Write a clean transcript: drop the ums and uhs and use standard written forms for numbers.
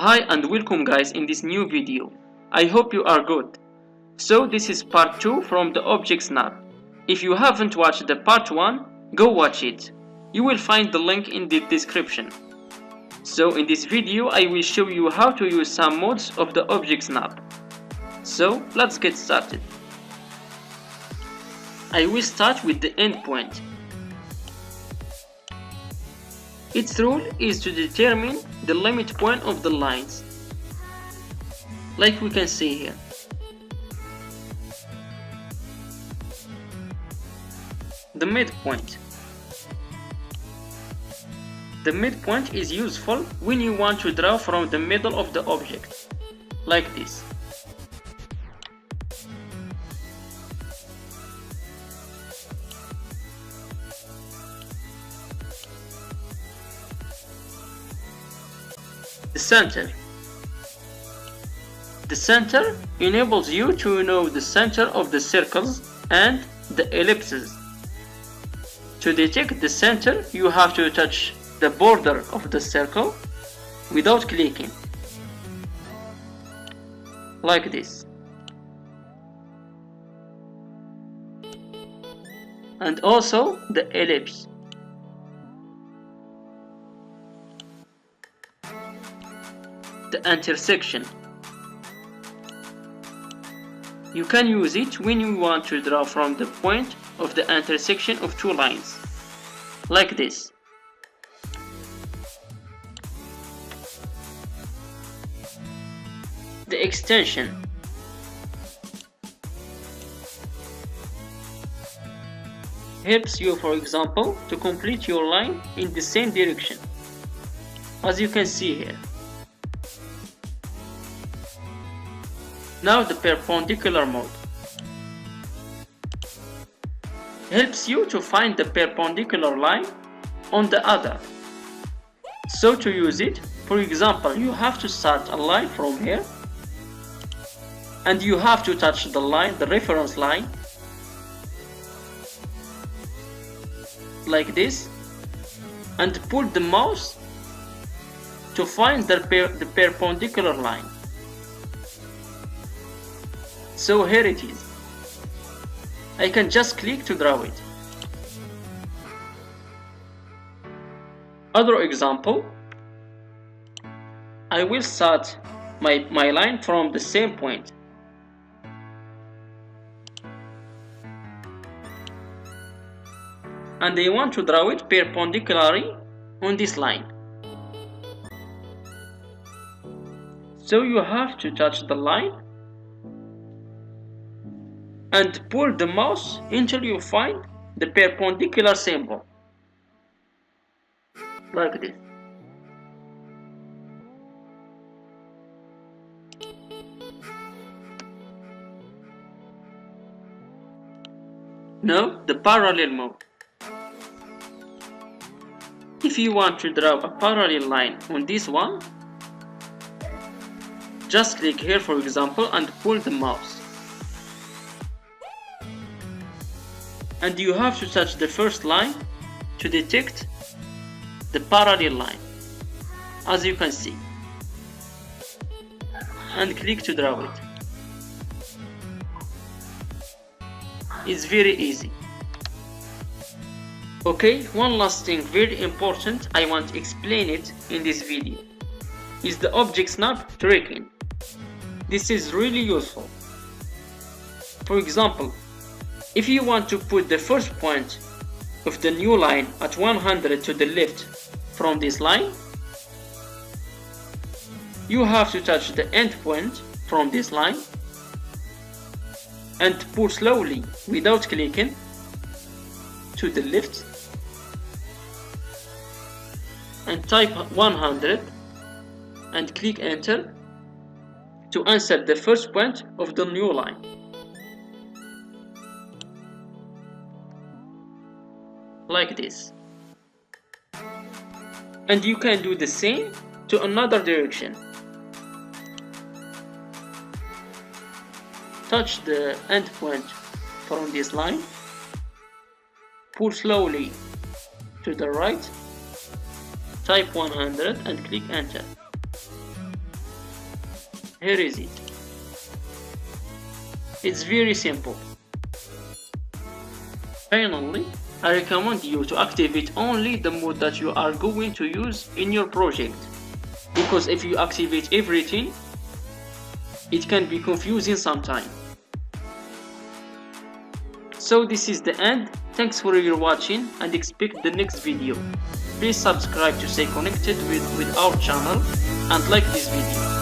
Hi and welcome guys in this new video. I hope you are good. So this is part 2 from the OSNAP. If you haven't watched the part 1, go watch it. You will find the link in the description. So in this video I will show you how to use some modes of the OSNAP. So let's get started. I will start with the endpoint. Its role is to determine the limit point of the lines, like we can see here. The midpoint. The midpoint is useful when you want to draw from the middle of the object, like this. The center. The center enables you to know the center of the circles and the ellipses. To detect the center, you have to touch the border of the circle without clicking, like this. And also the ellipse. The intersection. You can use it when you want to draw from the point of the intersection of two lines, like this. The extension. Helps you, for example, to complete your line in the same direction, as you can see here. Now the perpendicular mode. Helps you to find the perpendicular line on the other. So to use it, for example, you have to start a line from here, and you have to touch the line, the reference line, like this, and pull the mouse to find the perpendicular line. So here it is. I can just click to draw it. Other example, I will start my line from the same point. And I want to draw it perpendicularly on this line. So you have to touch the line and pull the mouse until you find the perpendicular symbol, like this. Now the parallel mode. If you want to draw a parallel line on this one, just click here, for example, and pull the mouse. And you have to touch the first line to detect the parallel line, as you can see, and click to draw it. It's very easy. Okay, one last thing very important I want to explain it in this video is the OSNAP tracking. This is really useful. For example, if you want to put the first point of the new line at 100 to the left from this line, you have to touch the end point from this line and pull slowly without clicking to the left and type 100 and click enter to insert the first point of the new line. Like this. And you can do the same to another direction. Touch the end point from this line, pull slowly to the right, type 100 and click enter. Here is it. It's very simple. Finally, I recommend you to activate only the mode that you are going to use in your project, because if you activate everything, it can be confusing sometimes. So this is the end. Thanks for your watching and expect the next video. Please subscribe to stay connected with our channel and like this video.